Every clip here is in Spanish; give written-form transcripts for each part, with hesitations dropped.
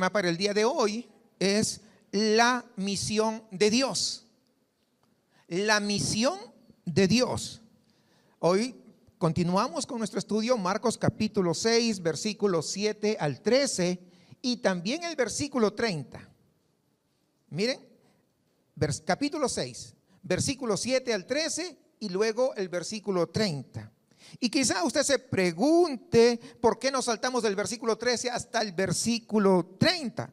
tema para el día de hoy es la misión de Dios. La misión de Dios. Hoy continuamos con nuestro estudio, Marcos capítulo 6, versículos 7 al 13 y también el versículo 30. Miren, capítulo 6, versículo 7 al 13 y luego el versículo 30. Y quizá usted se pregunte por qué nos saltamos del versículo 13 hasta el versículo 30.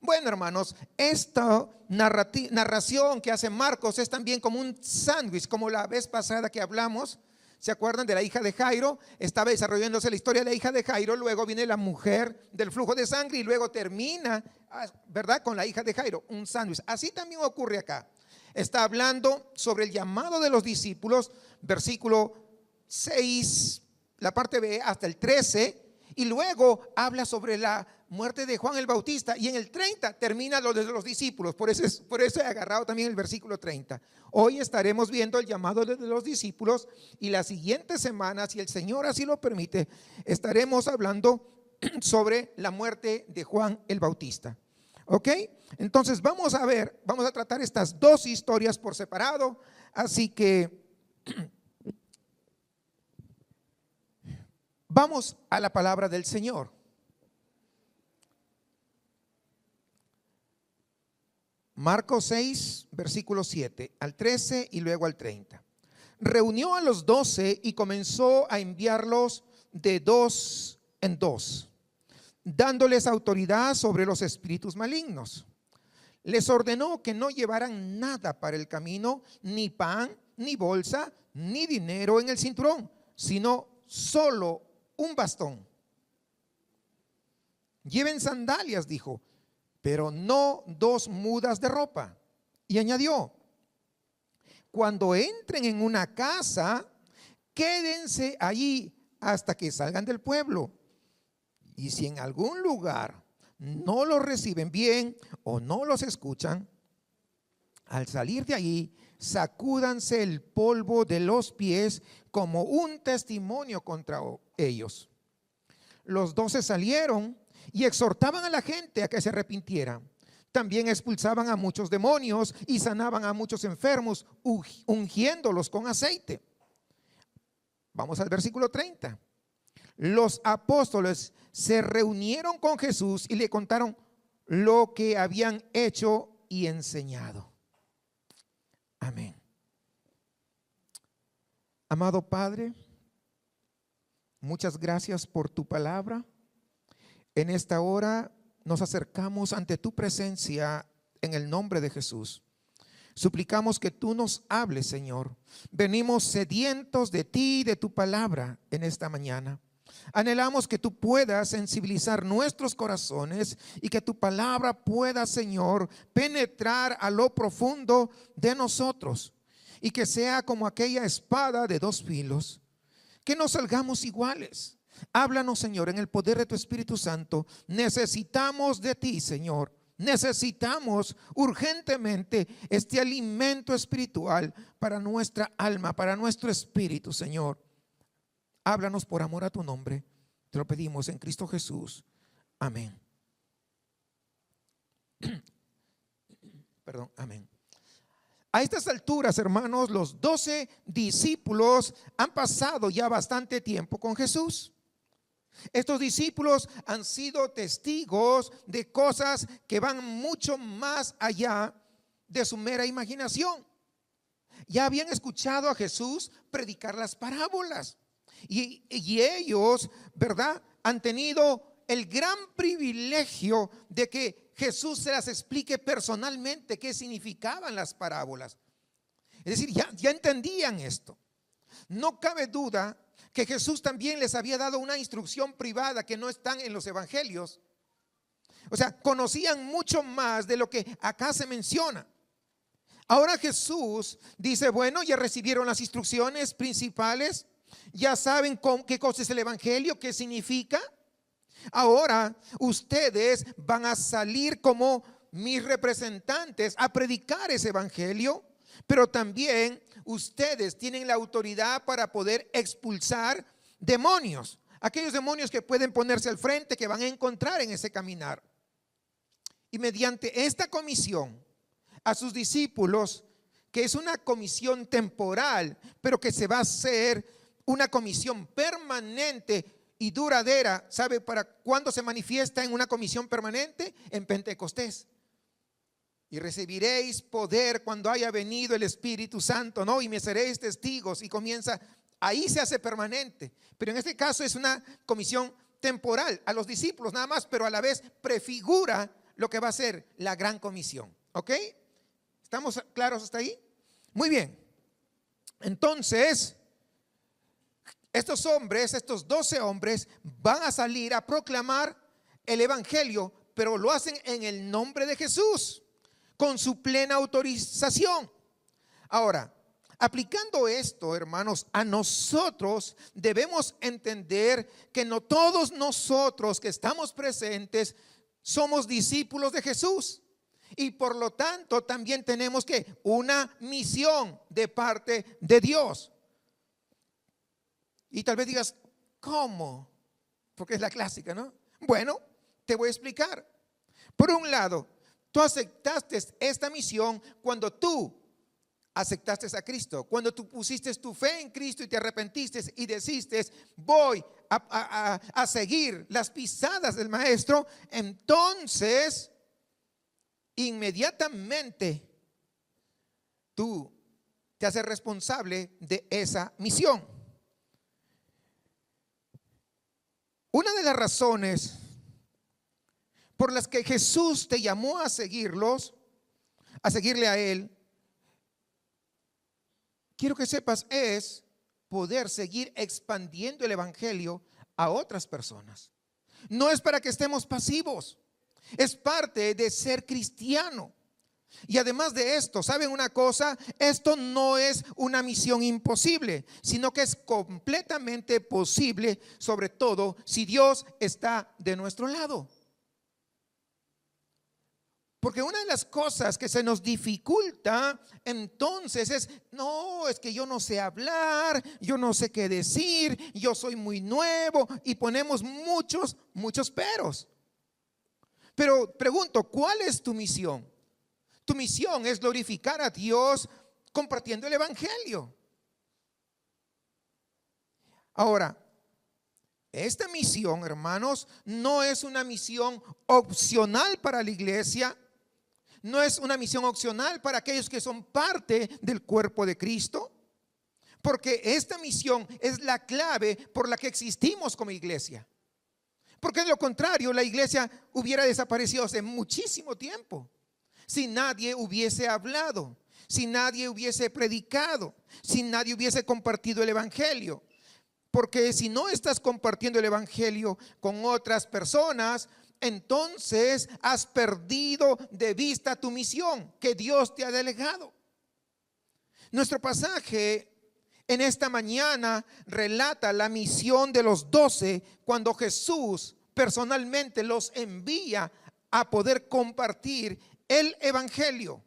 Bueno, hermanos, esta narración que hace Marcos es también como un sándwich, como la vez pasada que hablamos. ¿Se acuerdan de la hija de Jairo? Estaba desarrollándose la historia de la hija de Jairo, luego viene la mujer del flujo de sangre y luego termina, ¿verdad?, con la hija de Jairo, un sándwich. Así también ocurre acá. Está hablando sobre el llamado de los discípulos, versículo 6, la parte B hasta el 13, y luego habla sobre la muerte de Juan el Bautista, y en el 30 termina lo de los discípulos. Por eso he agarrado también el versículo 30. Hoy estaremos viendo el llamado de los discípulos, y la siguiente semana, si el Señor así lo permite, estaremos hablando sobre la muerte de Juan el Bautista. ¿Ok? Entonces vamos a tratar estas dos historias por separado, así que vamos a la palabra del Señor. Marcos 6, versículo 7 al 13 y luego al 30. Reunió a los 12 y comenzó a enviarlos de dos en dos, dándoles autoridad sobre los espíritus malignos. Les ordenó que no llevaran nada para el camino, ni pan, ni bolsa, ni dinero en el cinturón, sino solo un bastón. Lleven sandalias, dijo, pero no 2 mudas de ropa. Y añadió: cuando entren en una casa, quédense allí hasta que salgan del pueblo. Y si en algún lugar no los reciben bien o no los escuchan, al salir de allí, sacúdanse el polvo de los pies como un testimonio contra ellos. Los 12 salieron y exhortaban a la gente a que se arrepintiera. También expulsaban a muchos demonios y sanaban a muchos enfermos, ungiéndolos con aceite. Vamos al versículo 30. Los apóstoles se reunieron con Jesús y le contaron lo que habían hecho y enseñado. Amén. Amado Padre, muchas gracias por tu palabra. En esta hora nos acercamos ante tu presencia en el nombre de Jesús. Suplicamos que tú nos hables, Señor. Venimos sedientos de ti y de tu palabra en esta mañana. Anhelamos que tú puedas sensibilizar nuestros corazones y que tu palabra pueda, Señor, penetrar a lo profundo de nosotros y que sea como aquella espada de 2 filos, que no salgamos iguales. Háblanos, Señor, en el poder de tu Espíritu Santo. Necesitamos de ti, Señor. Necesitamos urgentemente este alimento espiritual para nuestra alma, para nuestro espíritu, Señor. Háblanos por amor a tu nombre. Te lo pedimos en Cristo Jesús. Amén. Perdón, amén. A estas alturas, hermanos, los 12 discípulos han pasado ya bastante tiempo con Jesús. Estos discípulos han sido testigos de cosas que van mucho más allá de su mera imaginación. Ya habían escuchado a Jesús predicar las parábolas y ellos, ¿verdad?, han tenido el gran privilegio de que Jesús se las explique personalmente qué significaban las parábolas. Es decir, ya entendían esto. No cabe duda que Jesús también les había dado una instrucción privada que no están en los evangelios. O sea, conocían mucho más de lo que acá se menciona. Ahora Jesús dice, bueno, ya recibieron las instrucciones principales, ya saben qué cosa es el evangelio, qué significa. Ahora ustedes van a salir como mis representantes a predicar ese evangelio, pero también ustedes tienen la autoridad para poder expulsar demonios, aquellos demonios que pueden ponerse al frente, que van a encontrar en ese caminar. y mediante esta comisión a sus discípulos, que es una comisión temporal, pero que se va a hacer una comisión permanente y duradera. ¿Sabe para cuándo se manifiesta en una comisión permanente? En Pentecostés. Y recibiréis poder cuando haya venido el Espíritu Santo, ¿no? Y me seréis testigos. Y comienza, ahí se hace permanente. Pero en este caso es una comisión temporal a los discípulos nada más, pero a la vez prefigura lo que va a ser la gran comisión. ¿Ok? ¿Estamos claros hasta ahí? Muy bien. Entonces, estos hombres, estos 12 hombres van a salir a proclamar el evangelio, pero lo hacen en el nombre de Jesús, con su plena autorización. Ahora, aplicando esto, hermanos, a nosotros debemos entender que no todos nosotros que estamos presentes somos discípulos de Jesús. Y por lo tanto también tenemos que una misión de parte de Dios. Y tal vez digas, ¿cómo? Porque es la clásica, ¿no? Bueno, te voy a explicar. Por un lado, tú aceptaste esta misión cuando tú aceptaste a Cristo, cuando tú pusiste tu fe en Cristo y te arrepentiste y deciste, voy a seguir las pisadas del Maestro. Entonces, inmediatamente tú te haces responsable de esa misión. Una de las razones por las que Jesús te llamó a seguirlos, a seguirle a Él, quiero que sepas, es poder seguir expandiendo el evangelio a otras personas. No es para que estemos pasivos, es parte de ser cristiano. Y además de esto, ¿saben una cosa? Esto no es una misión imposible, sino que es completamente posible, sobre todo si Dios está de nuestro lado. Porque una de las cosas que se nos dificulta entonces es, no, es que yo no sé hablar, yo no sé qué decir, yo soy muy nuevo, y ponemos muchos peros. Pero pregunto, ¿cuál es tu misión? Tu misión es glorificar a Dios compartiendo el evangelio. Ahora, esta misión, hermanos, no es una misión opcional para la iglesia. No es una misión opcional para aquellos que son parte del cuerpo de Cristo, porque esta misión es la clave por la que existimos como iglesia. Porque de lo contrario, la iglesia hubiera desaparecido hace muchísimo tiempo, si nadie hubiese hablado, si nadie hubiese predicado, si nadie hubiese compartido el evangelio. Porque si no estás compartiendo el evangelio con otras personas, entonces has perdido de vista tu misión que Dios te ha delegado. Nuestro pasaje en esta mañana relata la misión de los 12 cuando Jesús personalmente los envía a poder compartir el evangelio.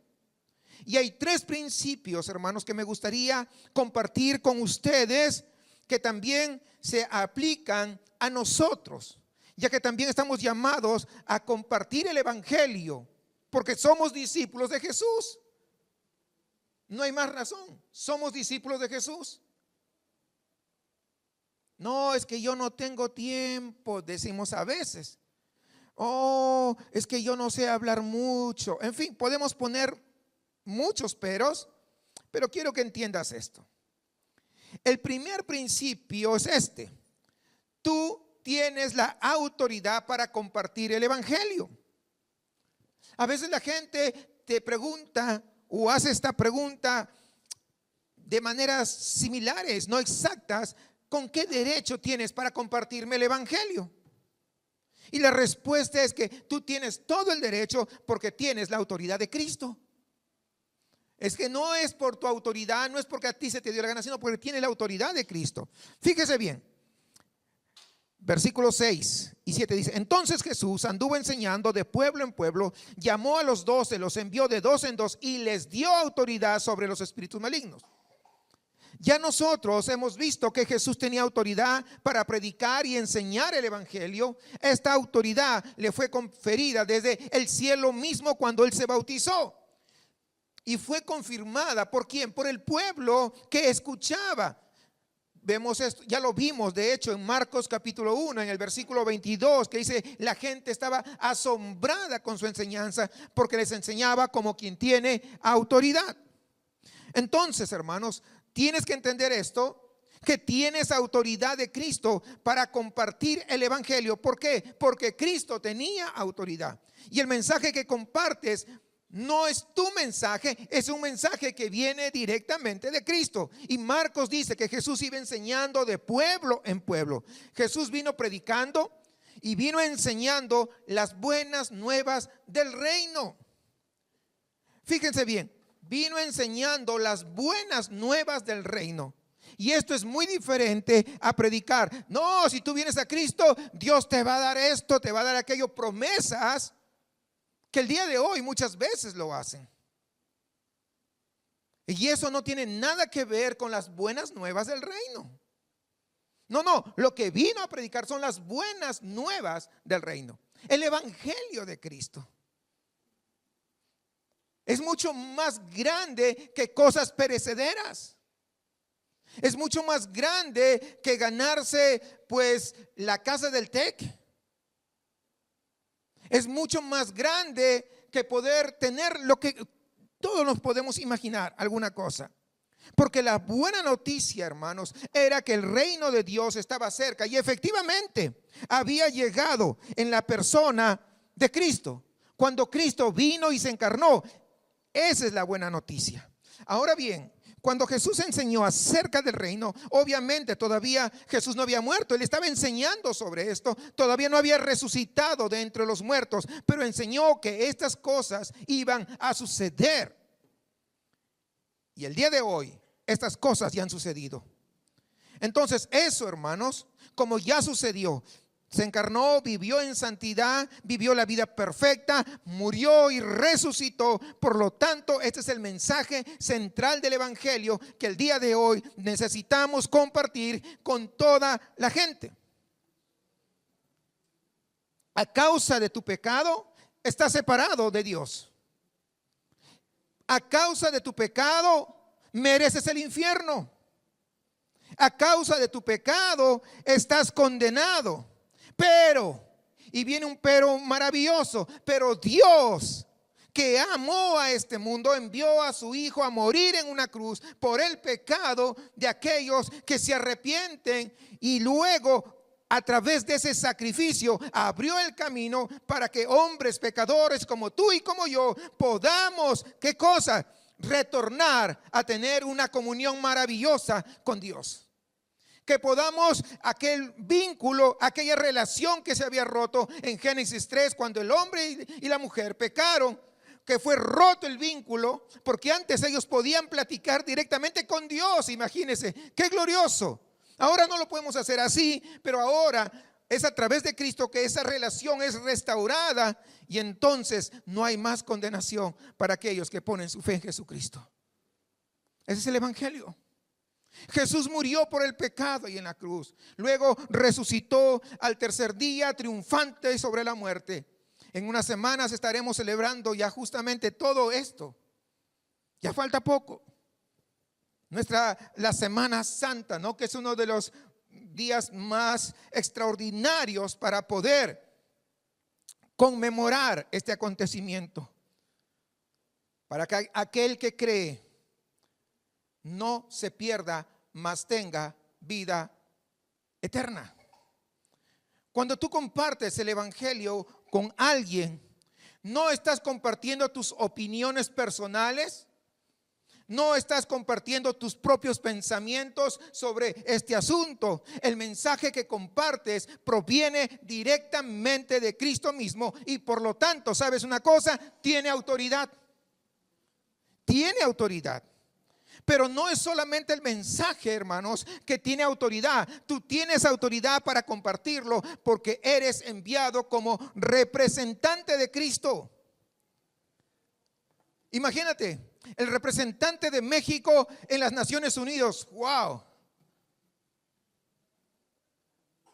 Y hay 3 principios, hermanos, que me gustaría compartir con ustedes, que también se aplican a nosotros, ya que también estamos llamados a compartir el evangelio, porque somos discípulos de Jesús. No hay más razón, somos discípulos de Jesús. No, es que yo no tengo tiempo, decimos a veces. Oh, es que yo no sé hablar mucho. En fin, podemos poner muchos peros, pero quiero que entiendas esto. El primer principio es este: tú tienes la autoridad para compartir el evangelio. A veces la gente te pregunta o hace esta pregunta de maneras similares, no exactas: ¿con qué derecho tienes para compartirme el evangelio? Y la respuesta es que tú tienes todo el derecho porque tienes la autoridad de Cristo. Es que no es por tu autoridad, no es porque a ti se te dio la gana, sino porque tienes la autoridad de Cristo. Fíjese bien, versículos 6 y 7 dice: entonces Jesús anduvo enseñando de pueblo en pueblo, llamó a los 12, los envió de 2 en 2 y les dio autoridad sobre los espíritus malignos. Ya nosotros hemos visto que Jesús tenía autoridad para predicar y enseñar el evangelio. Esta autoridad le fue conferida desde el cielo mismo cuando él se bautizó. Y fue confirmada ¿por quién? Por el pueblo que escuchaba. Vemos esto, ya lo vimos de hecho en Marcos capítulo 1, en el versículo 22, que dice: la gente estaba asombrada con su enseñanza, porque les enseñaba como quien tiene autoridad. Entonces, hermanos, tienes que entender esto, que tienes autoridad de Cristo para compartir el evangelio. ¿Por qué? Porque Cristo tenía autoridad. Y el mensaje que compartes no es tu mensaje, es un mensaje que viene directamente de Cristo. Y Marcos dice que Jesús iba enseñando de pueblo en pueblo. Jesús vino predicando y vino enseñando las buenas nuevas del reino. Fíjense bien, vino enseñando las buenas nuevas del reino. Y esto es muy diferente a predicar: no, si tú vienes a Cristo, Dios te va a dar esto, te va a dar aquello, promesas que el día de hoy muchas veces lo hacen. Y eso no tiene nada que ver con las buenas nuevas del reino. No, lo que vino a predicar son las buenas nuevas del reino, el evangelio de Cristo. Es mucho más grande que cosas perecederas. Es mucho más grande que ganarse pues la casa del TEC. Es mucho más grande que poder tener lo que todos nos podemos imaginar, alguna cosa. Porque la buena noticia, hermanos, era que el reino de Dios estaba cerca y efectivamente había llegado en la persona de Cristo. Cuando Cristo vino y se encarnó, esa es la buena noticia. Ahora bien, cuando Jesús enseñó acerca del reino, obviamente todavía Jesús no había muerto. Él estaba enseñando sobre esto. Todavía no había resucitado de entre los muertos, pero enseñó que estas cosas iban a suceder. Y el día de hoy, estas cosas ya han sucedido. Entonces eso, hermanos, como ya sucedió, se encarnó, vivió en santidad, vivió la vida perfecta, murió y resucitó. Por lo tanto, este es el mensaje central del evangelio que el día de hoy necesitamos compartir con toda la gente. A causa de tu pecado, estás separado de Dios. A causa de tu pecado, mereces el infierno. A causa de tu pecado, estás condenado. Pero, y viene un pero maravilloso, pero Dios, que amó a este mundo, envió a su Hijo a morir en una cruz por el pecado de aquellos que se arrepienten, y luego a través de ese sacrificio abrió el camino para que hombres pecadores como tú y como yo podamos, ¿qué cosa? Retornar a tener una comunión maravillosa con Dios. Que podamos aquel vínculo, aquella relación que se había roto en Génesis 3 cuando el hombre y la mujer pecaron, que fue roto el vínculo, porque antes ellos podían platicar directamente con Dios. Imagínense, qué glorioso. Ahora no lo podemos hacer así, pero ahora es a través de Cristo que esa relación es restaurada, y entonces no hay más condenación para aquellos que ponen su fe en Jesucristo. Ese es el evangelio. Jesús murió por el pecado y en la cruz. Luego resucitó al tercer día triunfante sobre la muerte. En unas semanas estaremos celebrando ya justamente todo esto. Ya falta poco. La Semana Santa, ¿no? Que es uno de los días más extraordinarios para poder conmemorar este acontecimiento. Para que aquel que cree no se pierda, mas tenga vida eterna. Cuando tú compartes el evangelio con alguien, no estás compartiendo tus opiniones personales, no estás compartiendo tus propios pensamientos sobre este asunto. El mensaje que compartes proviene directamente de Cristo mismo, y por lo tanto, ¿sabes una cosa? Tiene autoridad. Tiene autoridad. Pero no es solamente el mensaje, hermanos, que tiene autoridad. Tú tienes autoridad para compartirlo porque eres enviado como representante de Cristo. Imagínate, el representante de México en las Naciones Unidas. ¡Wow!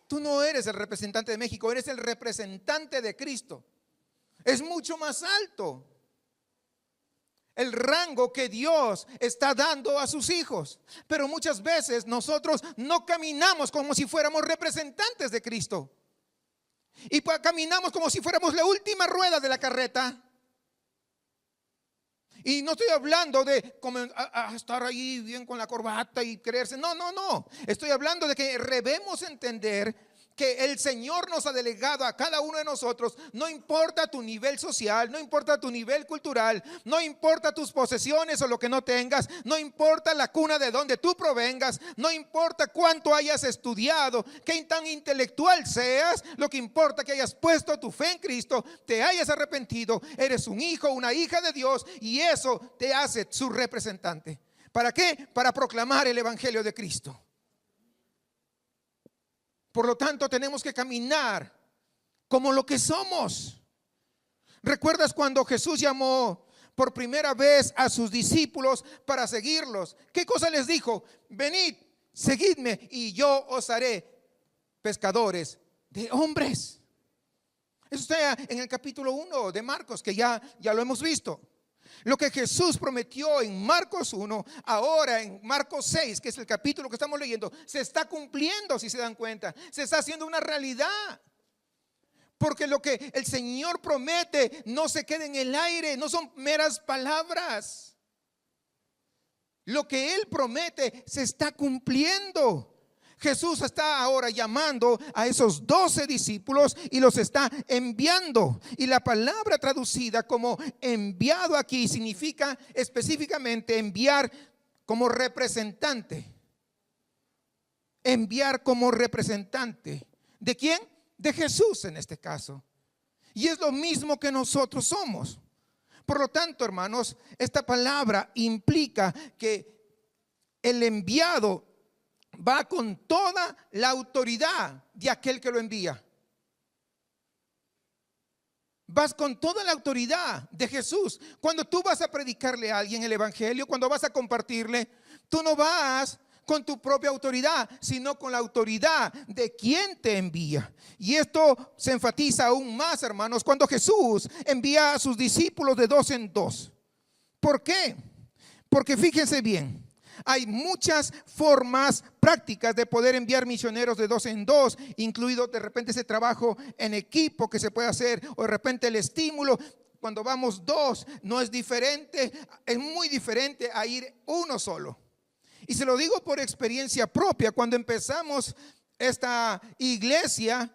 Tú no eres el representante de México, eres el representante de Cristo. Es mucho más alto el rango que Dios está dando a sus hijos. Pero muchas veces nosotros no caminamos como si fuéramos representantes de Cristo. Y caminamos como si fuéramos la última rueda de la carreta. Y no estoy hablando de estar ahí bien con la corbata y creerse. No, no, no. Estoy hablando de que debemos entender que el Señor nos ha delegado a cada uno de nosotros. No importa tu nivel social, no importa tu nivel cultural, no importa tus posesiones o lo que no tengas, no importa la cuna de donde tú provengas, no importa cuánto hayas estudiado, qué tan intelectual seas. Lo que importa es que hayas puesto tu fe en Cristo, te hayas arrepentido, eres un hijo, una hija de Dios, y eso te hace su representante. ¿Para qué? Para proclamar el evangelio de Cristo. Por lo tanto, tenemos que caminar como lo que somos. ¿Recuerdas cuando Jesús llamó por primera vez a sus discípulos para seguirlos? ¿Qué cosa les dijo? Venid, seguidme y yo os haré pescadores de hombres. Eso está en el capítulo 1 de Marcos, que ya lo hemos visto. Lo que Jesús prometió en Marcos 1, ahora en Marcos 6, que es el capítulo que estamos leyendo, se está cumpliendo, si se dan cuenta. Se está haciendo una realidad. Porque lo que el Señor promete no se queda en el aire, no son meras palabras. Lo que Él promete se está cumpliendo. Jesús está ahora llamando a esos 12 discípulos y los está enviando. Y la palabra traducida como enviado aquí significa específicamente enviar como representante. Enviar como representante. ¿De quién? De Jesús en este caso. Y es lo mismo que nosotros somos. Por lo tanto, hermanos, esta palabra implica que el enviado va con toda la autoridad de aquel que lo envía. Vas con toda la autoridad de Jesús. Cuando tú vas a predicarle a alguien el evangelio, cuando vas a compartirle, tú no vas con tu propia autoridad, sino con la autoridad de quien te envía. Y esto se enfatiza aún más, hermanos, cuando Jesús envía a sus discípulos de 2 en 2. ¿Por qué? Porque fíjense bien, hay muchas formas prácticas de poder enviar misioneros de 2 en 2, incluido de repente ese trabajo en equipo que se puede hacer, o de repente el estímulo. Cuando vamos 2 no es diferente, es muy diferente a ir uno solo. Y se lo digo por experiencia propia. Cuando empezamos esta iglesia,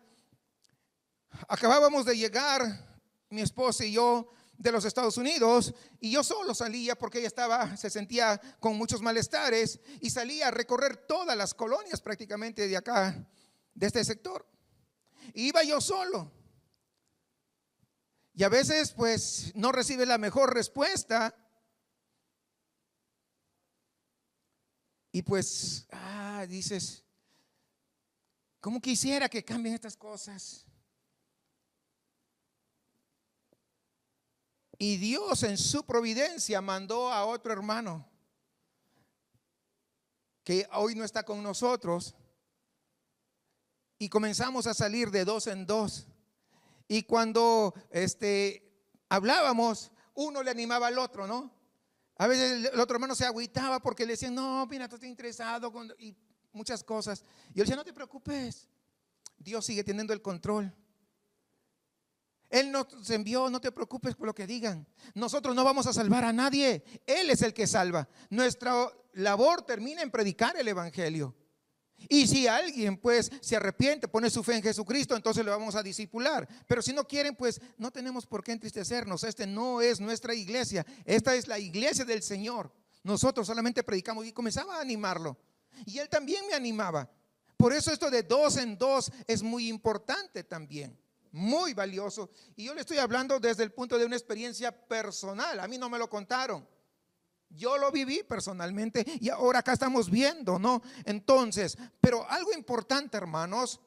acabábamos de llegar, mi esposa y yo, de los Estados Unidos, y yo solo salía porque ella se sentía con muchos malestares, y salía a recorrer todas las colonias prácticamente de acá, de este sector. Y iba yo solo, y a veces pues no recibe la mejor respuesta, y pues dices, ¿cómo quisiera que cambien estas cosas? Y Dios en su providencia mandó a otro hermano que hoy no está con nosotros, y comenzamos a salir de 2 en 2. Y cuando hablábamos, uno le animaba al otro, ¿no? A veces el otro hermano se agüitaba porque le decían, no, mira, tú estás interesado y muchas cosas. Y él decía, no te preocupes, Dios sigue teniendo el control. Él nos envió, no te preocupes por lo que digan. Nosotros no vamos a salvar a nadie, Él es el que salva. Nuestra labor termina en predicar el evangelio. Y si alguien pues se arrepiente, pone su fe en Jesucristo, entonces le vamos a discipular. Pero si no quieren, pues no tenemos por qué entristecernos. No es nuestra iglesia, esta es la iglesia del Señor. Nosotros solamente predicamos. Y comenzaba a animarlo, y él también me animaba. Por eso esto de 2 en 2 es muy importante también, muy valioso. Y yo le estoy hablando desde el punto de una experiencia personal. A mí no me lo contaron, yo lo viví personalmente, y ahora acá estamos viendo, ¿no? Entonces, pero algo importante, hermanos,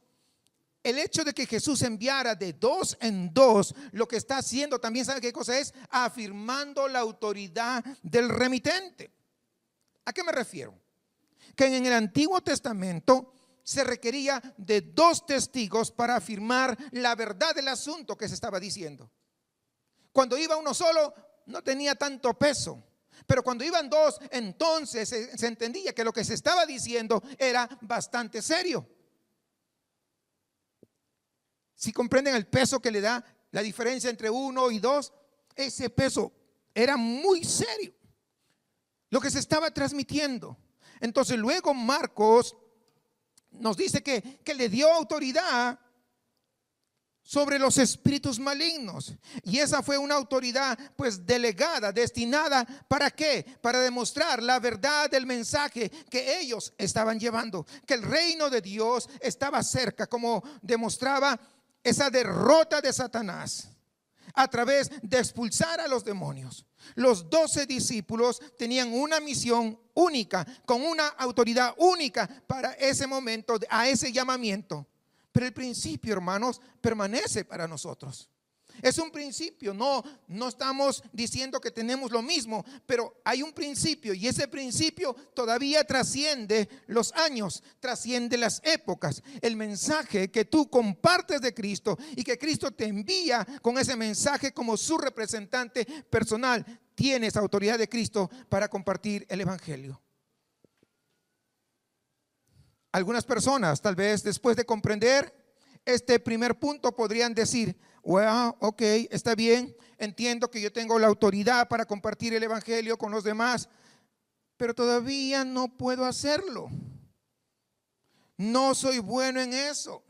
el hecho de que Jesús enviara de dos en dos, lo que está haciendo también, ¿sabe qué cosa es? Afirmando la autoridad del remitente. ¿A qué me refiero? Que en el Antiguo Testamento se requería de dos testigos para afirmar la verdad del asunto que se estaba diciendo. Cuando iba uno solo, no tenía tanto peso. Pero cuando iban dos, entonces se entendía que lo que se estaba diciendo era bastante serio. Si comprenden el peso que le da la diferencia entre uno y dos, ese peso era muy serio, lo que se estaba transmitiendo. Entonces luego Marcos nos dice que le dio autoridad sobre los espíritus malignos. Y esa fue una autoridad pues delegada, destinada, ¿para qué? Para demostrar la verdad del mensaje que ellos estaban llevando, que el reino de Dios estaba cerca, como demostraba esa derrota de Satanás a través de expulsar a los demonios. Los 12 discípulos tenían una misión única, con una autoridad única para ese momento, a ese llamamiento. Pero el principio, hermanos, permanece para nosotros. Es un principio, no estamos diciendo que tenemos lo mismo, pero hay un principio y ese principio todavía trasciende los años, trasciende las épocas. El mensaje que tú compartes de Cristo y que Cristo te envía con ese mensaje como su representante personal, tienes autoridad de Cristo para compartir el evangelio. Algunas personas, tal vez después de comprender este primer punto, podrían decir: bueno, ok, está bien, entiendo que yo tengo la autoridad para compartir el evangelio con los demás, pero todavía no puedo hacerlo. No soy bueno en eso.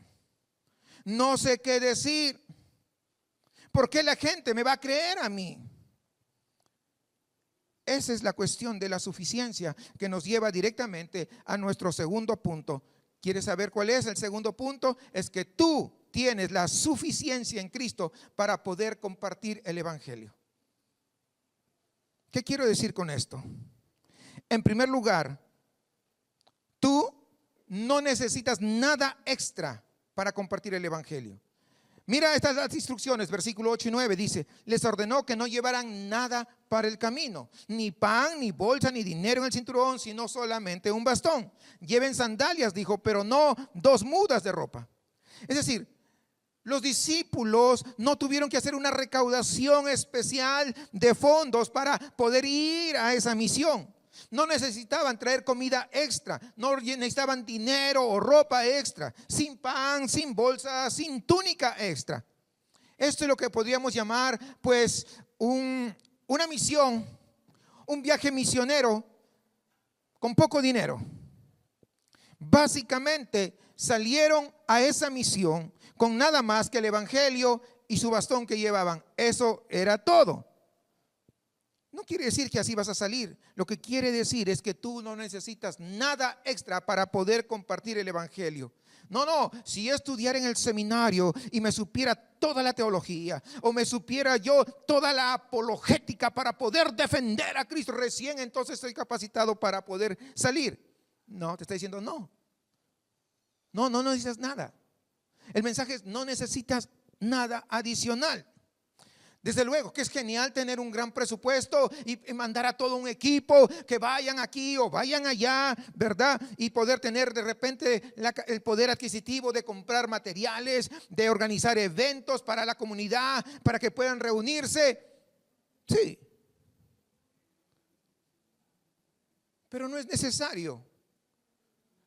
No sé qué decir. ¿Por qué la gente me va a creer a mí? Esa es la cuestión de la suficiencia que nos lleva directamente a nuestro segundo punto. ¿Quieres saber cuál es el segundo punto? Es que tú tienes la suficiencia en Cristo para poder compartir el evangelio. ¿Qué quiero decir con esto? En primer lugar, tú no necesitas nada extra para compartir el evangelio. Mira estas instrucciones, versículo 8 y 9 dice: les ordenó que no llevaran nada para el camino, ni pan, ni bolsa, ni dinero en el cinturón, sino solamente un bastón. Lleven sandalias, dijo, pero no 2 mudas de ropa. Es decir, los discípulos no tuvieron que hacer una recaudación especial de fondos para poder ir a esa misión. No necesitaban traer comida extra, no necesitaban dinero o ropa extra, sin pan, sin bolsa, sin túnica extra. Esto es lo que podríamos llamar pues una misión, un viaje misionero con poco dinero. Básicamente salieron a esa misión con nada más que el evangelio y su bastón que llevaban. Eso era todo. No quiere decir que así vas a salir. Lo que quiere decir es que tú no necesitas nada extra para poder compartir el evangelio. No, si yo estudiara en el seminario y me supiera toda la teología, o me supiera yo toda la apologética para poder defender a Cristo, recién entonces estoy capacitado para poder salir. No, te está diciendo no necesitas nada. El mensaje es: no necesitas nada adicional. Desde luego que es genial tener un gran presupuesto y mandar a todo un equipo que vayan aquí o vayan allá, ¿verdad? Y poder tener de repente el poder adquisitivo de comprar materiales, de organizar eventos para la comunidad, para que puedan reunirse. Sí. Pero no es necesario.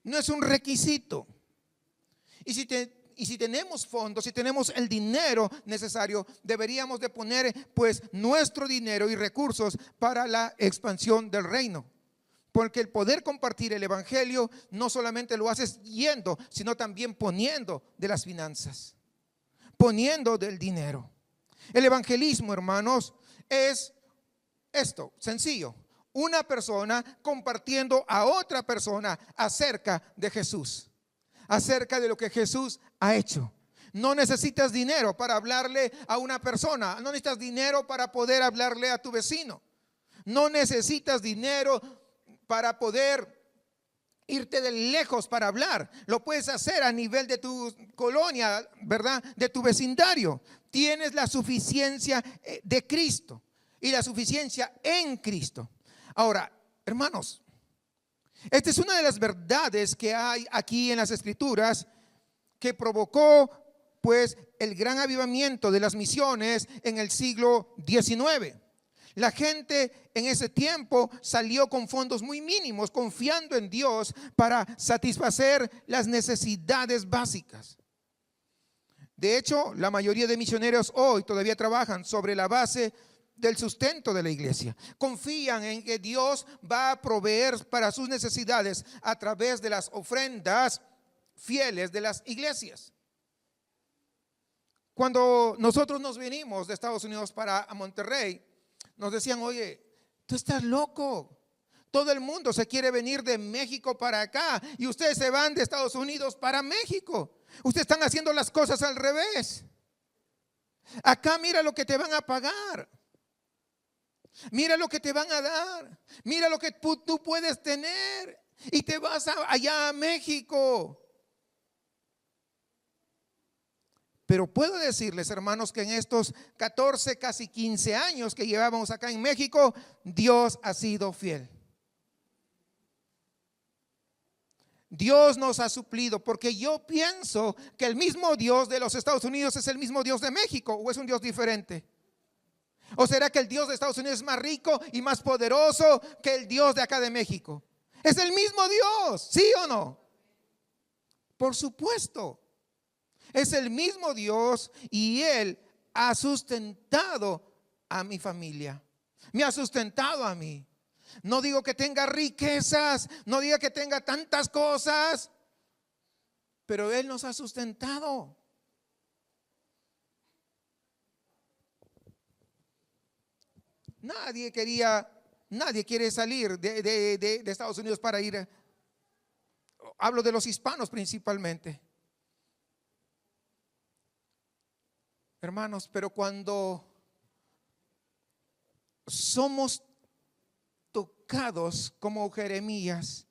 No es un requisito. Y si tenemos fondos, si tenemos el dinero necesario, deberíamos de poner pues nuestro dinero y recursos para la expansión del reino. Porque el poder compartir el evangelio no solamente lo haces yendo, sino también poniendo de las finanzas, poniendo del dinero. El evangelismo, hermanos, es esto, sencillo: una persona compartiendo a otra persona acerca de Jesús, acerca de lo que Jesús ha hecho. No necesitas dinero para hablarle a una persona, no necesitas dinero para poder hablarle a tu vecino, no necesitas dinero para poder irte de lejos para hablar. Lo puedes hacer a nivel de tu colonia, ¿verdad? De tu vecindario. Tienes la suficiencia de Cristo y la suficiencia en Cristo. Ahora, hermanos, esta es una de las verdades que hay aquí en las Escrituras que provocó pues el gran avivamiento de las misiones en el siglo XIX. La gente en ese tiempo salió con fondos muy mínimos, confiando en Dios para satisfacer las necesidades básicas. De hecho, la mayoría de misioneros hoy todavía trabajan sobre la base del sustento de la iglesia. Confían en que Dios va a proveer para sus necesidades a través de las ofrendas fieles de las iglesias. Cuando nosotros nos vinimos de Estados Unidos para Monterrey, nos decían: oye, tú estás loco. Todo el mundo se quiere venir de México para acá y ustedes se van de Estados Unidos para México. Ustedes están haciendo las cosas al revés. Acá mira lo que te van a pagar. Mira lo que te van a dar. Mira lo que tú puedes tener. Y te vas allá a México. Pero puedo decirles, hermanos, que en estos 14, casi 15 años que llevamos acá en México, Dios ha sido fiel. Dios nos ha suplido, porque yo pienso que el mismo Dios de los Estados Unidos es el mismo Dios de México, ¿o es un Dios diferente? ¿O será que el Dios de Estados Unidos es más rico y más poderoso que el Dios de acá de México? Es el mismo Dios, ¿sí o no? Por supuesto. Es el mismo Dios y Él ha sustentado a mi familia. Me ha sustentado a mí. No digo que tenga riquezas, no digo que tenga tantas cosas, pero Él nos ha sustentado. Nadie quiere salir de Estados Unidos para ir. Hablo de los hispanos principalmente. Hermanos, pero cuando somos tocados como Jeremías,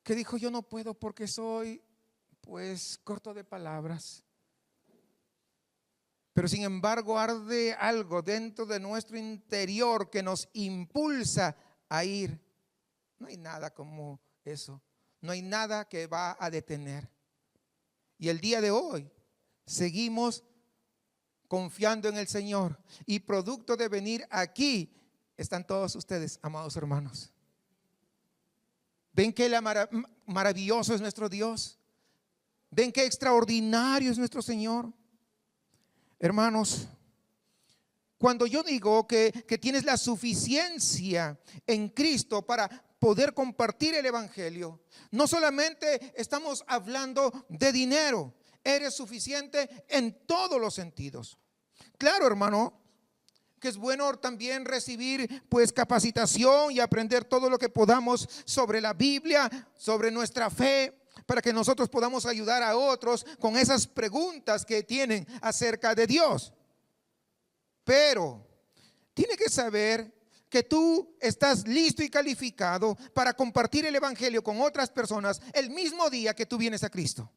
que dijo: yo no puedo porque soy pues corto de palabras. Pero sin embargo arde algo dentro de nuestro interior que nos impulsa a ir. No hay nada como eso. No hay nada que va a detener. Y el día de hoy seguimos confiando en el Señor. Y producto de venir aquí están todos ustedes, amados hermanos. ¿Ven qué maravilloso es nuestro Dios? ¿Ven qué extraordinario es nuestro Señor? Hermanos, cuando yo digo que tienes la suficiencia en Cristo para poder compartir el evangelio, no solamente estamos hablando de dinero. Eres suficiente en todos los sentidos. Claro, hermano, que es bueno también recibir pues capacitación y aprender todo lo que podamos sobre la Biblia, sobre nuestra fe, para que nosotros podamos ayudar a otros con esas preguntas que tienen acerca de Dios. Pero tiene que saber que tú estás listo y calificado para compartir el evangelio con otras personas el mismo día que tú vienes a Cristo.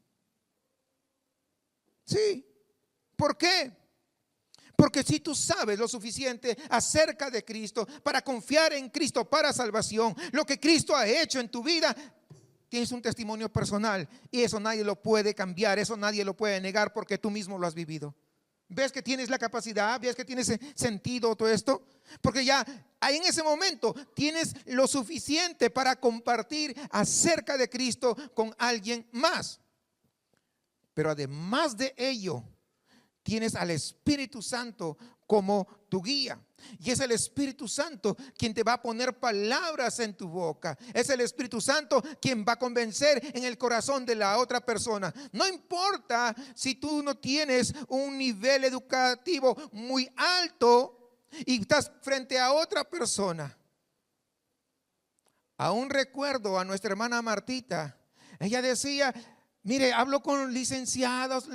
Sí. ¿Por qué? Porque si tú sabes lo suficiente acerca de Cristo para confiar en Cristo para salvación, lo que Cristo ha hecho en tu vida, tienes un testimonio personal y eso nadie lo puede cambiar, eso nadie lo puede negar porque tú mismo lo has vivido. ¿Ves que tienes la capacidad? ¿Ves que tienes sentido todo esto? Porque ya ahí en ese momento tienes lo suficiente para compartir acerca de Cristo con alguien más. Pero además de ello, tienes al Espíritu Santo como tu guía. Y es el Espíritu Santo quien te va a poner palabras en tu boca. Es el Espíritu Santo quien va a convencer en el corazón de la otra persona. No importa si tú no tienes un nivel educativo muy alto y estás frente a otra persona. Aún recuerdo a nuestra hermana Martita. Ella decía: mire, hablo con licenciados,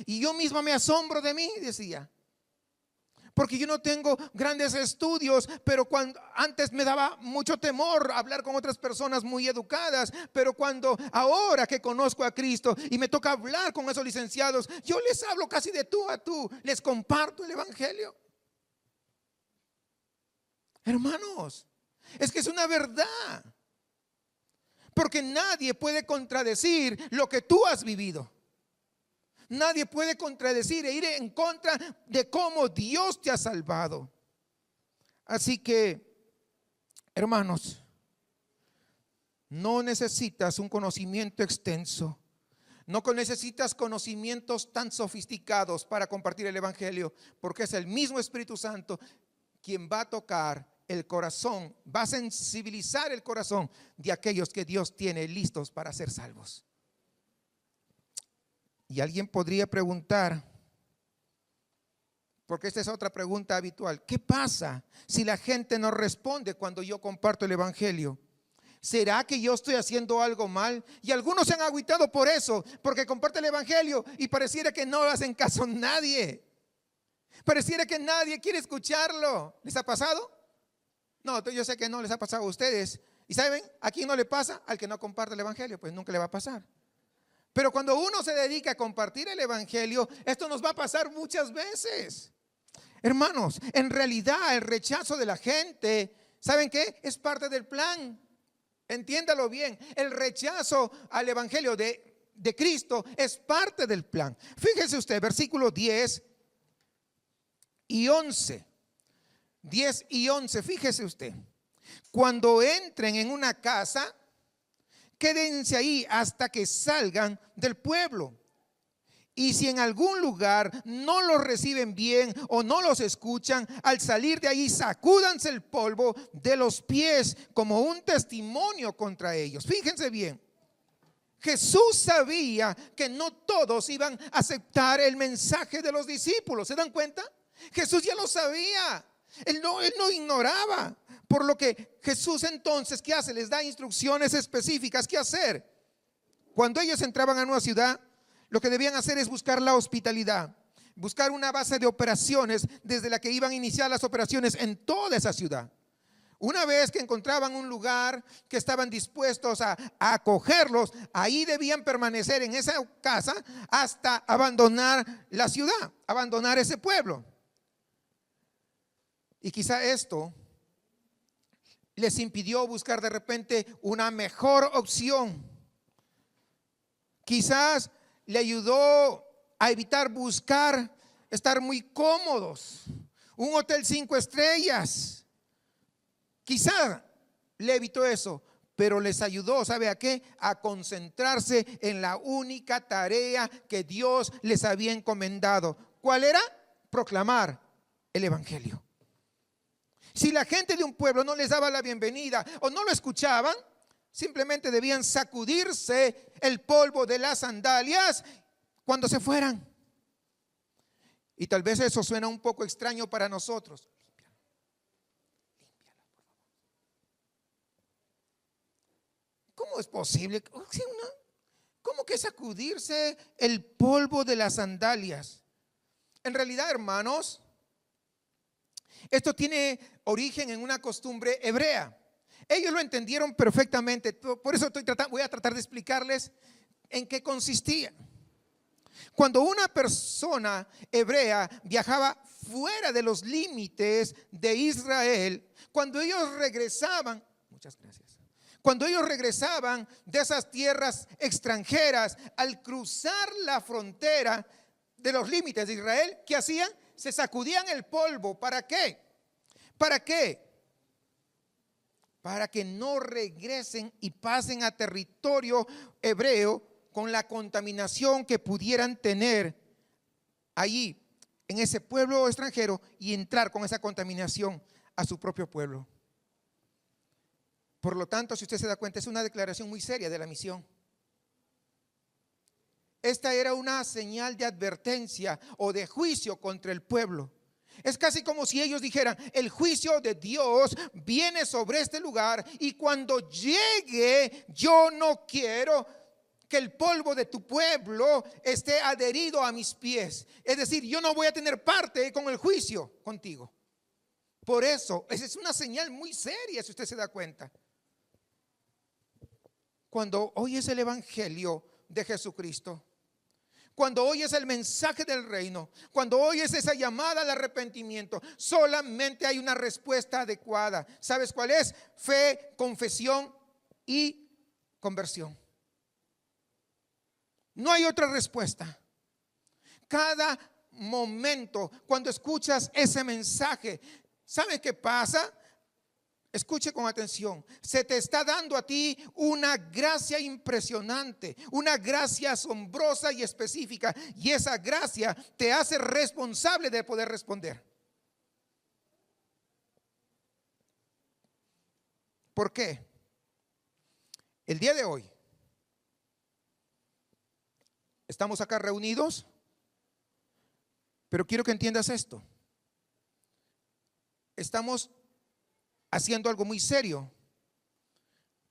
y yo misma me asombro de mí, decía. porque yo no tengo grandes estudios, pero cuando antes me daba mucho temor hablar con otras personas muy educadas, pero ahora que conozco a Cristo y me toca hablar con esos licenciados, yo les hablo casi de tú a tú, les comparto el evangelio. Hermanos, es que es una verdad, porque nadie puede contradecir lo que tú has vivido. Nadie puede contradecir e ir en contra de cómo Dios te ha salvado. Así que, hermanos, no necesitas un conocimiento extenso. No necesitas conocimientos tan sofisticados para compartir el evangelio, porque es el mismo Espíritu Santo quien va a tocar el corazón, va a sensibilizar el corazón de aquellos que Dios tiene listos para ser salvos. Y alguien podría preguntar, porque esta es otra pregunta habitual: ¿qué pasa si la gente no responde cuando yo comparto el evangelio? ¿Será que yo estoy haciendo algo mal? Y algunos se han agüitado por eso, porque comparten el evangelio y pareciera que no hacen caso a nadie. Pareciera que nadie quiere escucharlo. ¿Les ha pasado? No, yo sé que no les ha pasado a ustedes. ¿Y saben a quién no le pasa? Al que no comparte el evangelio, pues nunca le va a pasar. Pero cuando uno se dedica a compartir el evangelio, esto nos va a pasar muchas veces. Hermanos, en realidad el rechazo de la gente, ¿saben qué? Es parte del plan. Entiéndalo bien, el rechazo al evangelio de Cristo es parte del plan. Fíjese usted, versículos 10 y 11. 10 y 11, fíjese usted. Cuando entren en una casa, quédense ahí hasta que salgan del pueblo. Y si en algún lugar no los reciben bien o no los escuchan, al salir de ahí sacúdanse el polvo de los pies como un testimonio contra ellos. Fíjense bien, Jesús sabía que no todos iban a aceptar el mensaje de los discípulos. ¿Se dan cuenta? Jesús ya lo sabía. Él no ignoraba. Por lo que Jesús entonces, ¿qué hace? Les da instrucciones específicas. ¿Qué hacer? Cuando ellos entraban a una ciudad, lo que debían hacer es buscar la hospitalidad, buscar una base de operaciones desde la que iban a iniciar las operaciones en toda esa ciudad. Una vez que encontraban un lugar que estaban dispuestos a acogerlos, ahí debían permanecer en esa casa hasta abandonar la ciudad, abandonar ese pueblo. Y quizá esto les impidió buscar de repente una mejor opción. Quizás le ayudó a evitar buscar estar muy cómodos, un hotel 5 estrellas. Quizá le evitó eso, pero les ayudó, ¿sabe a qué? A concentrarse en la única tarea que Dios les había encomendado. ¿Cuál era? Proclamar el evangelio. Si la gente de un pueblo no les daba la bienvenida o no lo escuchaban, simplemente debían sacudirse el polvo de las sandalias cuando se fueran. Y tal vez eso suena un poco extraño para nosotros. ¿Cómo es posible? ¿Cómo que sacudirse el polvo de las sandalias? En realidad, hermanos, esto tiene origen en una costumbre hebrea. Ellos lo entendieron perfectamente. Por eso voy a tratar de explicarles en qué consistía. Cuando una persona hebrea viajaba fuera de los límites de Israel, cuando ellos regresaban, muchas gracias, cuando ellos regresaban de esas tierras extranjeras, al cruzar la frontera de los límites de Israel, ¿qué hacían? Se sacudían el polvo. ¿Para qué? ¿Para qué? Para que no regresen y pasen a territorio hebreo con la contaminación que pudieran tener allí en ese pueblo extranjero y entrar con esa contaminación a su propio pueblo. Por lo tanto, si usted se da cuenta, es una declaración muy seria de la misión. Esta era una señal de advertencia o de juicio contra el pueblo. Es casi como si ellos dijeran: el juicio de Dios viene sobre este lugar y cuando llegue yo no quiero que el polvo de tu pueblo esté adherido a mis pies. Es decir, yo no voy a tener parte con el juicio contigo. Por eso, esa es una señal muy seria, si usted se da cuenta. Cuando oyes el evangelio de Jesucristo, cuando oyes el mensaje del reino, cuando oyes esa llamada al arrepentimiento, solamente hay una respuesta adecuada. ¿Sabes cuál es? Fe, confesión y conversión. No hay otra respuesta. Cada momento cuando escuchas ese mensaje, ¿sabes qué pasa? Escuche con atención. Se te está dando a ti una gracia impresionante, una gracia asombrosa y específica, y esa gracia te hace responsable de poder responder. ¿Por qué? El día de hoy estamos acá reunidos, pero quiero que entiendas esto. Estamos haciendo algo muy serio,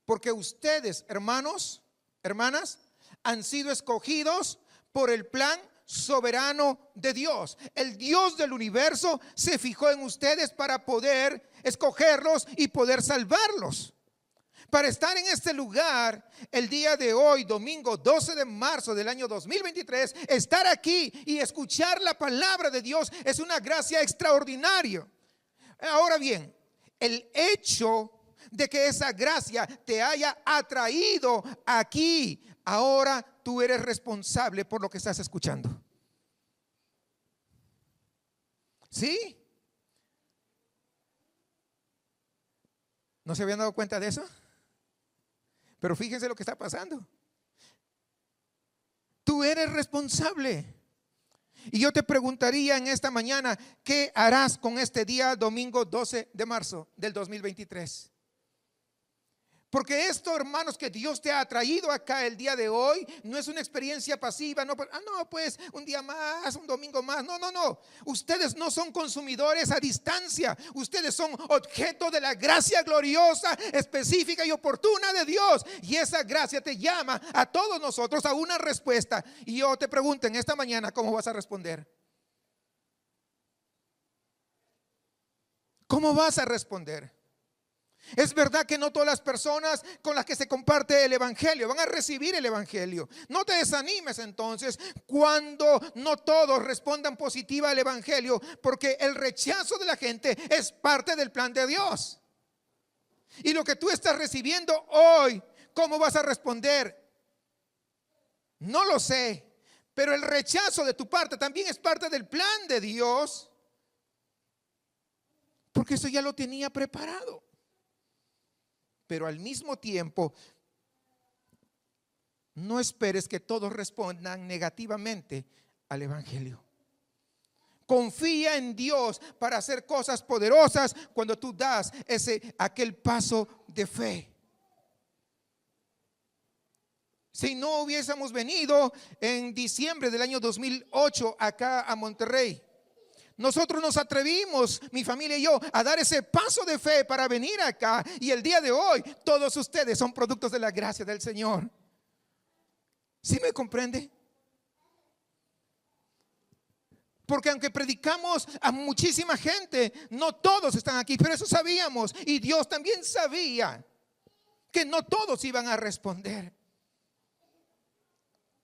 porque ustedes, hermanos, hermanas, han sido escogidos por el plan soberano de Dios. El Dios del universo se fijó en ustedes para poder escogerlos y poder salvarlos. Para estar en este lugar el día de hoy, domingo 12 de marzo del año 2023, estar aquí y escuchar la palabra de Dios es una gracia extraordinaria. Ahora bien, el hecho de que esa gracia te haya atraído aquí, ahora tú eres responsable por lo que estás escuchando. ¿Sí? ¿No se habían dado cuenta de eso? Pero fíjense lo que está pasando. Tú eres responsable. Y yo te preguntaría en esta mañana, ¿qué harás con este día domingo 12 de marzo del 2023? Porque esto, hermanos, que Dios te ha traído acá el día de hoy, no es una experiencia pasiva. No, pues un día más, un domingo más. No. Ustedes no son consumidores a distancia. Ustedes son objeto de la gracia gloriosa, específica y oportuna de Dios. Y esa gracia te llama a todos nosotros a una respuesta. Y yo te pregunto en esta mañana, ¿cómo vas a responder? ¿Cómo vas a responder? Es verdad que no todas las personas con las que se comparte el evangelio van a recibir el evangelio. No te desanimes entonces cuando no todos respondan positiva al evangelio, porque el rechazo de la gente es parte del plan de Dios. Y lo que tú estás recibiendo hoy, ¿cómo vas a responder? No lo sé, pero el rechazo de tu parte también es parte del plan de Dios, porque eso ya lo tenía preparado. Pero al mismo tiempo, no esperes que todos respondan negativamente al evangelio. Confía en Dios para hacer cosas poderosas cuando tú das aquel paso de fe. Si no hubiésemos venido en diciembre del año 2008 acá a Monterrey, nosotros nos atrevimos, mi familia y yo, a dar ese paso de fe para venir acá. Y el día de hoy, todos ustedes son productos de la gracia del Señor. ¿Sí me comprende? Porque aunque predicamos a muchísima gente, no todos están aquí, pero eso sabíamos. Y Dios también sabía que no todos iban a responder.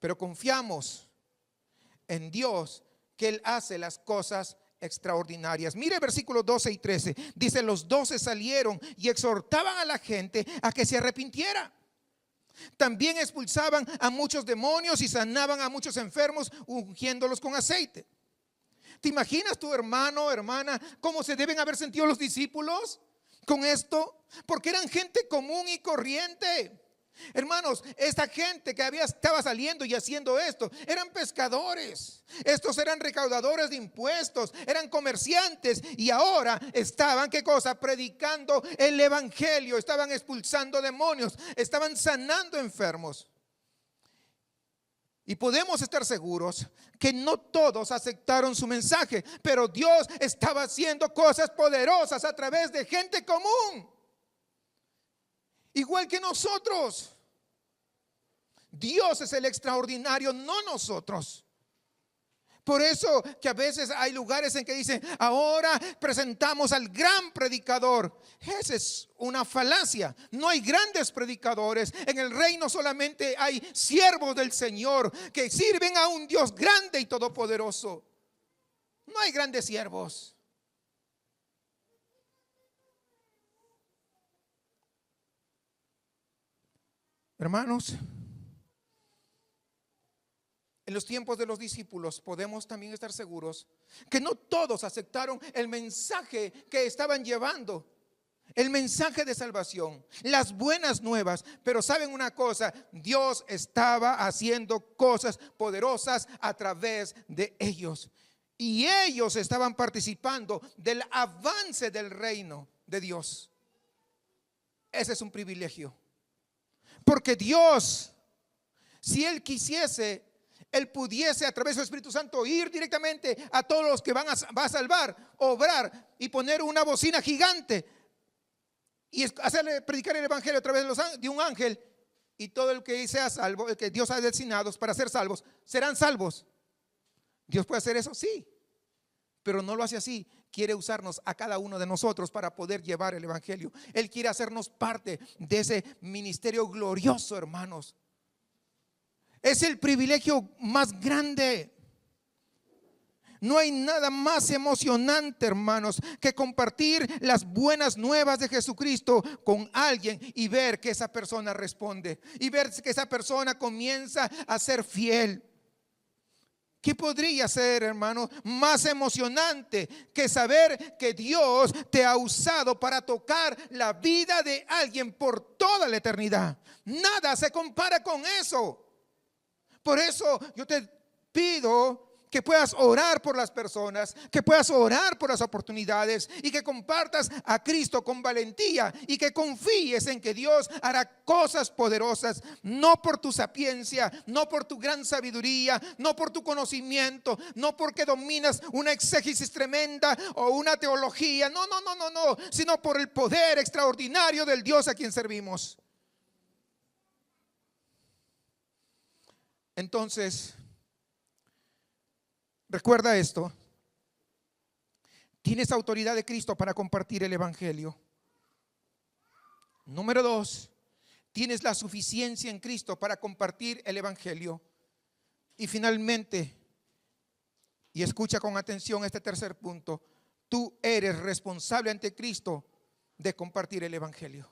Pero confiamos en Dios, que Él hace las cosas extraordinarias. Mire versículos 12 y 13. Dice: los 12 salieron y exhortaban a la gente a que se arrepintiera. También expulsaban a muchos demonios y sanaban a muchos enfermos, ungiéndolos con aceite. ¿Te imaginas, tu hermano, hermana, cómo se deben haber sentido los discípulos con esto? Porque eran gente común y corriente. Hermanos, esta gente que estaba saliendo y haciendo esto eran pescadores. Estos eran recaudadores de impuestos, eran comerciantes, y ahora estaban, ¿qué cosa? Predicando el evangelio, estaban expulsando demonios, estaban sanando enfermos. Y podemos estar seguros que no todos aceptaron su mensaje, pero Dios estaba haciendo cosas poderosas a través de gente común, igual que nosotros. Dios es el extraordinario, no nosotros. Por eso que a veces hay lugares en que dicen, ahora presentamos al gran predicador. Esa es una falacia. No hay grandes predicadores. En el reino solamente hay siervos del Señor que sirven a un Dios grande y todopoderoso. No hay grandes siervos. Hermanos, en los tiempos de los discípulos podemos también estar seguros que no todos aceptaron el mensaje que estaban llevando, el mensaje de salvación, las buenas nuevas. Pero saben una cosa, Dios estaba haciendo cosas poderosas a través de ellos, y ellos estaban participando del avance del reino de Dios. Ese es un privilegio, porque Dios, si Él quisiese, Él pudiese a través del Espíritu Santo ir directamente a todos los que va a salvar, obrar y poner una bocina gigante y hacerle predicar el evangelio a través de un ángel, y todo el que sea salvo, el que Dios ha designado para ser salvos, serán salvos. ¿Dios puede hacer eso? Sí, pero no lo hace así. Quiere usarnos a cada uno de nosotros para poder llevar el evangelio. Él quiere hacernos parte de ese ministerio glorioso, hermanos. Es el privilegio más grande. No hay nada más emocionante, hermanos, que compartir las buenas nuevas de Jesucristo con alguien y ver que esa persona responde, y ver que esa persona comienza a ser fiel. ¿Qué podría ser, hermano, más emocionante que saber que Dios te ha usado para tocar la vida de alguien por toda la eternidad? Nada se compara con eso. Por eso yo te pido que puedas orar por las personas, que puedas orar por las oportunidades, y que compartas a Cristo con valentía, y que confíes en que Dios hará cosas poderosas, no por tu sapiencia, no por tu gran sabiduría, no por tu conocimiento, no porque dominas una exégesis tremenda o una teología, no, sino por el poder extraordinario del Dios a quien servimos. Entonces, recuerda esto: tienes autoridad de Cristo para compartir el evangelio. Número 2, tienes la suficiencia en Cristo para compartir el evangelio. Y finalmente, y escucha con atención este tercer punto, tú eres responsable ante Cristo de compartir el evangelio.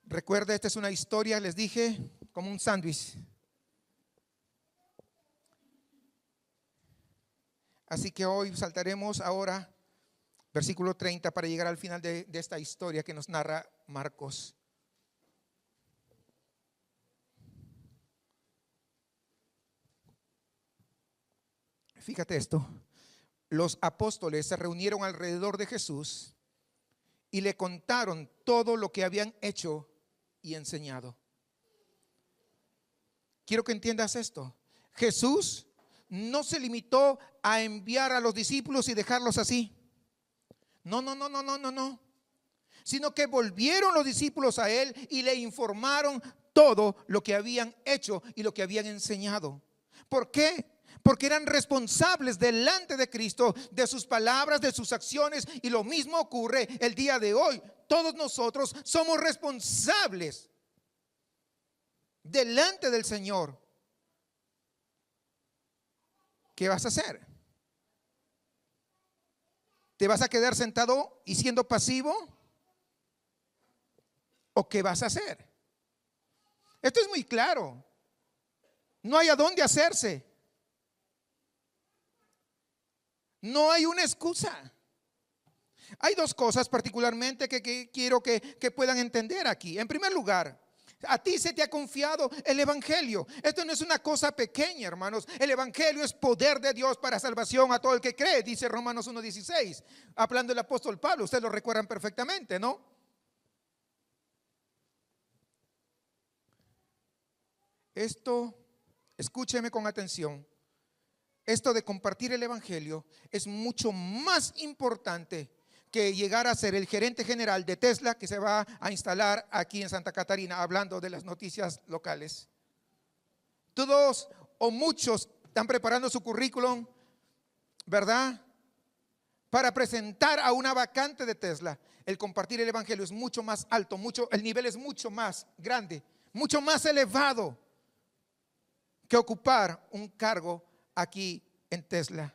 Recuerda, esta es una historia, les dije, como un sándwich. Así que hoy saltaremos ahora versículo 30 para llegar al final de esta historia que nos narra Marcos. Fíjate esto: los apóstoles se reunieron alrededor de Jesús y le contaron todo lo que habían hecho y enseñado. Quiero que entiendas esto: Jesús no se limitó a enviar a los discípulos y dejarlos así. No, sino que volvieron los discípulos a él y le informaron todo lo que habían hecho y lo que habían enseñado. ¿Por qué? Porque eran responsables delante de Cristo de sus palabras, de sus acciones, y lo mismo ocurre el día de hoy. Todos nosotros somos responsables delante del Señor. ¿Qué vas a hacer? ¿Te vas a quedar sentado y siendo pasivo? ¿O qué vas a hacer? Esto es muy claro. No hay a dónde hacerse. No hay una excusa. Hay dos cosas particularmente que quiero que puedan entender aquí. En primer lugar, a ti se te ha confiado el evangelio. Esto no es una cosa pequeña, hermanos. El evangelio es poder de Dios para salvación a todo el que cree, dice Romanos 1:16, hablando el apóstol Pablo. Ustedes lo recuerdan perfectamente, ¿no? Esto, escúcheme con atención, esto de compartir el evangelio es mucho más importante que llegara a ser el gerente general de Tesla, que se va a instalar aquí en Santa Catarina, hablando de las noticias locales. Todos o muchos están preparando su currículum, ¿verdad?, para presentar a una vacante de Tesla. El compartir el evangelio es mucho más alto, el nivel es mucho más grande, mucho más elevado que ocupar un cargo aquí en Tesla.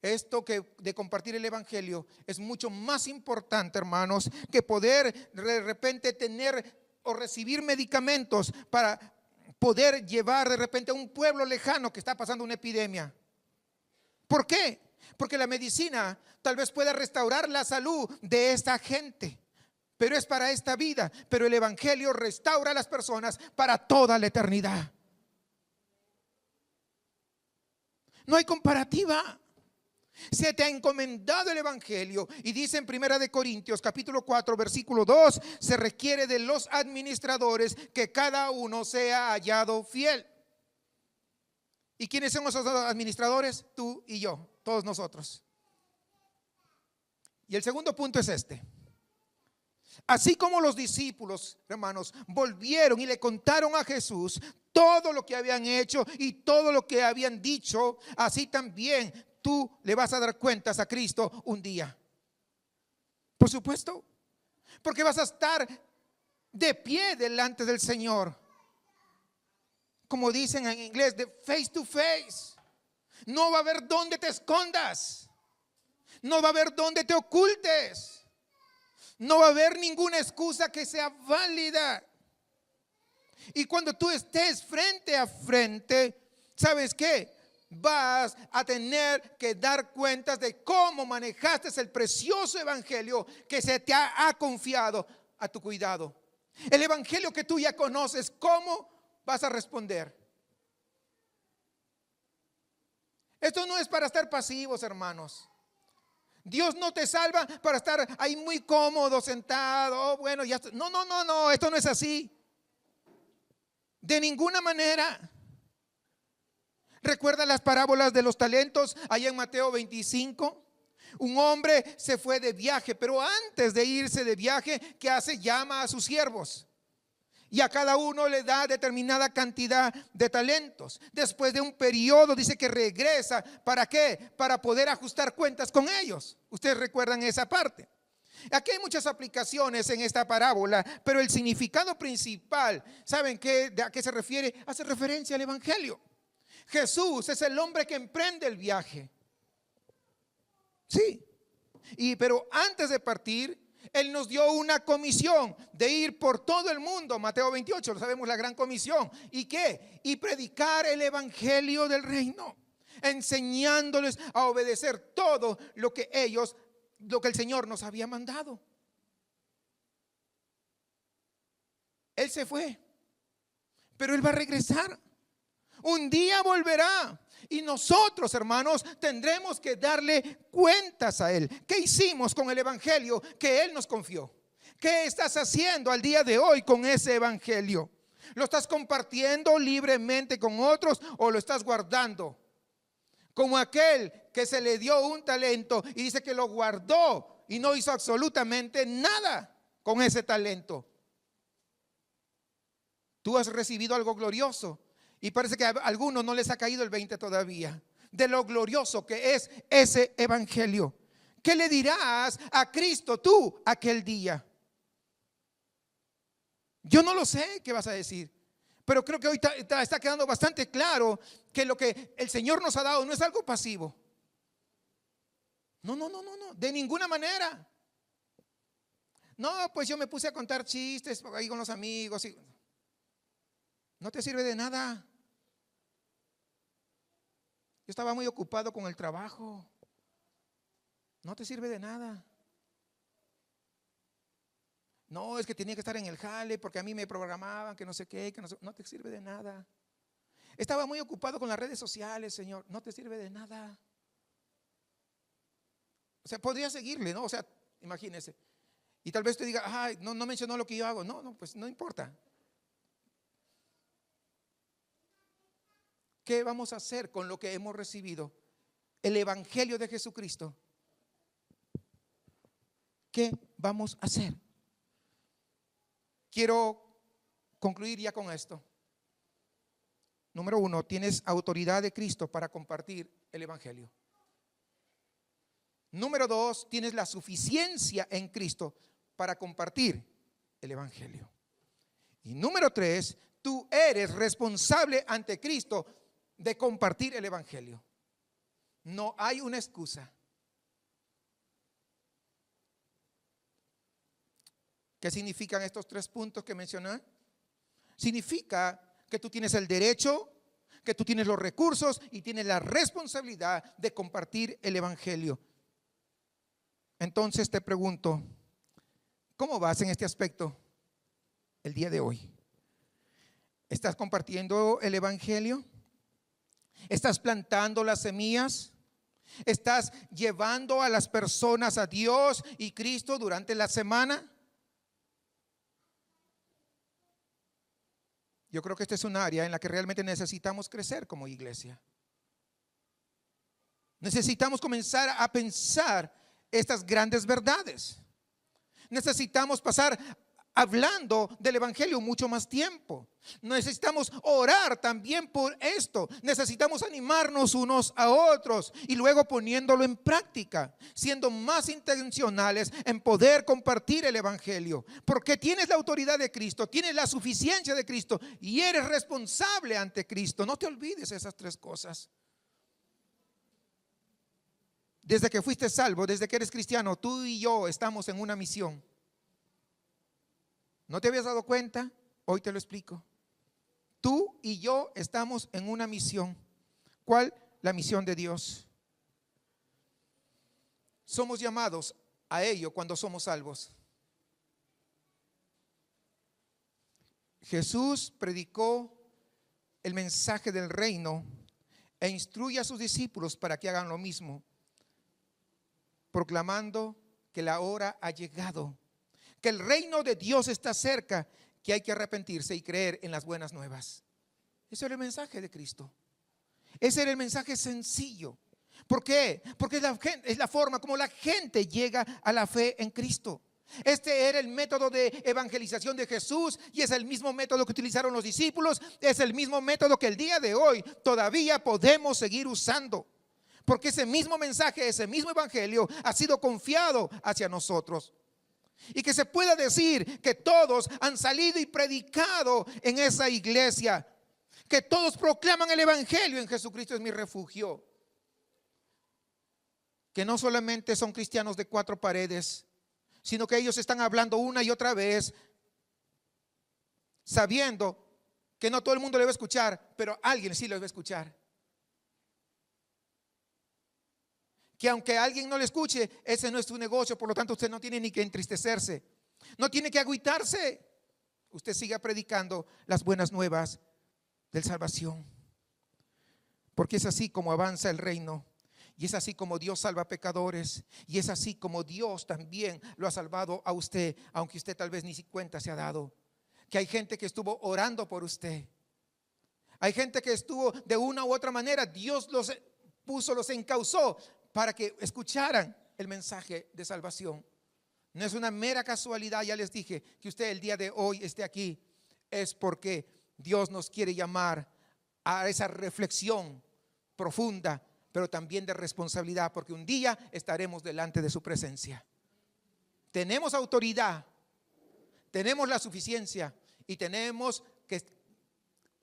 Esto de compartir el evangelio es mucho más importante, hermanos, que poder de repente tener o recibir medicamentos para poder llevar de repente a un pueblo lejano que está pasando una epidemia. ¿Por qué? Porque la medicina tal vez pueda restaurar la salud de esta gente, pero es para esta vida. Pero el evangelio restaura a las personas para toda la eternidad. No hay comparativa. Se te ha encomendado el evangelio, y dice en 1 Corintios capítulo 4 versículo 2: se requiere de los administradores que cada uno sea hallado fiel. ¿Y quiénes son esos administradores? Tú y yo, todos nosotros. Y el segundo punto es este: así como los discípulos, hermanos, volvieron y le contaron a Jesús todo lo que habían hecho y todo lo que habían dicho, así también tú le vas a dar cuentas a Cristo un día. Por supuesto, porque vas a estar de pie delante del Señor, como dicen en inglés, de face to face. No va a haber dónde te escondas, no va a haber dónde te ocultes, no va a haber ninguna excusa que sea válida. Y cuando tú estés frente a frente, ¿sabes qué? Vas a tener que dar cuentas de cómo manejaste el precioso evangelio que se te ha confiado a tu cuidado. El evangelio que tú ya conoces, ¿cómo vas a responder? Esto no es para estar pasivos, hermanos. Dios no te salva para estar ahí muy cómodo, sentado. Oh, bueno, ya. No, esto no es así. De ninguna manera. ¿Recuerda las parábolas de los talentos allá en Mateo 25? Un hombre se fue de viaje, pero antes de irse de viaje, ¿qué hace? Llama a sus siervos y a cada uno le da determinada cantidad de talentos. Después de un periodo dice que regresa. ¿Para qué? Para poder ajustar cuentas con ellos. Ustedes recuerdan esa parte. Aquí hay muchas aplicaciones en esta parábola, pero el significado principal, ¿saben qué? ¿A qué se refiere? Hace referencia al evangelio. Jesús es el hombre que emprende el viaje. Sí. Pero antes de partir, Él nos dio una comisión de ir por todo el mundo. Mateo 28, lo sabemos, la gran comisión. ¿Y qué? Y predicar el evangelio del reino, enseñándoles a obedecer todo lo que el Señor nos había mandado. Él se fue, pero Él va a regresar. Un día volverá y nosotros, hermanos, tendremos que darle cuentas a Él. ¿Qué hicimos con el evangelio que Él nos confió? ¿Qué estás haciendo al día de hoy con ese evangelio? ¿Lo estás compartiendo libremente con otros o lo estás guardando? Como aquel que se le dio un talento y dice que lo guardó y no hizo absolutamente nada con ese talento. Tú has recibido algo glorioso. Y parece que a algunos no les ha caído el 20 todavía de lo glorioso que es ese evangelio. ¿Qué le dirás a Cristo tú aquel día? Yo no lo sé qué vas a decir, pero creo que hoy está quedando bastante claro que lo que el Señor nos ha dado no es algo pasivo. No, de ninguna manera. No, pues yo me puse a contar chistes ahí con los amigos y no te sirve de nada. Yo estaba muy ocupado con el trabajo. No te sirve de nada. No, es que tenía que estar en el jale porque a mí me programaban que no sé qué, no te sirve de nada. Estaba muy ocupado con las redes sociales, Señor. No te sirve de nada. O sea, podría seguirle, ¿no? O sea, imagínese. Y tal vez te diga, ay, no mencionó lo que yo hago. No, pues no importa. ¿Qué vamos a hacer con lo que hemos recibido? El evangelio de Jesucristo. ¿qué vamos a hacer? Quiero concluir ya con esto. Número 1, tienes autoridad de Cristo para compartir el evangelio. Número 2, tienes la suficiencia en Cristo para compartir el evangelio. Y número 3, tú eres responsable ante Cristo de compartir el evangelio. No hay una excusa. ¿Qué significan estos 3 puntos que mencioné? Significa que tú tienes el derecho, que tú tienes los recursos y tienes la responsabilidad de compartir el evangelio. Entonces te pregunto, ¿cómo vas en este aspecto el día de hoy? ¿Estás compartiendo el evangelio? ¿Estás plantando las semillas? ¿Estás llevando a las personas a Dios y Cristo durante la semana? Yo creo que esta es un área en la que realmente necesitamos crecer como iglesia. Necesitamos comenzar a pensar estas grandes verdades. Necesitamos pasar hablando del evangelio mucho más tiempo. Necesitamos orar también por esto. Necesitamos animarnos unos a otros y luego poniéndolo en práctica, siendo más intencionales en poder compartir el evangelio, porque tienes la autoridad de Cristo, tienes la suficiencia de Cristo y eres responsable ante Cristo. No te olvides esas 3 cosas. Desde que fuiste salvo, desde que eres cristiano, tú y yo estamos en una misión. ¿No te habías dado cuenta? Hoy te lo explico. Tú y yo estamos en una misión. ¿Cuál? La misión de Dios. Somos llamados a ello cuando somos salvos. Jesús predicó el mensaje del reino e instruye a sus discípulos para que hagan lo mismo, proclamando que la hora ha llegado, que el reino de Dios está cerca, que hay que arrepentirse y creer en las buenas nuevas. Ese era el mensaje de Cristo. Ese era el mensaje sencillo. ¿Por qué? Porque es la forma como la gente llega a la fe en Cristo. Este era el método de evangelización de Jesús y es el mismo método que utilizaron los discípulos. Es el mismo método que el día de hoy todavía podemos seguir usando, porque ese mismo mensaje, ese mismo evangelio ha sido confiado hacia nosotros. Y que se pueda decir que todos han salido y predicado en esa iglesia, que todos proclaman el evangelio: en Jesucristo es mi refugio. Que no solamente son cristianos de 4 paredes, sino que ellos están hablando una y otra vez, sabiendo que no todo el mundo le va a escuchar, pero alguien sí le va a escuchar. Que aunque alguien no le escuche, ese no es su negocio, por lo tanto usted no tiene ni que entristecerse, no tiene que agüitarse. Usted siga predicando las buenas nuevas de salvación, porque es así como avanza el reino, y es así como Dios salva a pecadores, y es así como Dios también lo ha salvado a usted, aunque usted tal vez ni cuenta se ha dado. Que hay gente que estuvo orando por usted, hay gente que estuvo de una u otra manera, Dios los puso, los encauzó para que escucharan el mensaje de salvación. No es una mera casualidad, ya les dije, que usted el día de hoy esté aquí. Es porque Dios nos quiere llamar a esa reflexión profunda, pero también de responsabilidad, porque un día estaremos delante de su presencia. Tenemos autoridad, tenemos la suficiencia y tenemos que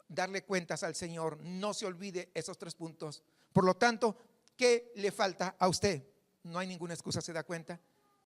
darle cuentas al Señor. No se olvide esos 3 puntos. Por lo tanto, ¿qué le falta a usted? No hay ninguna excusa, ¿se da cuenta?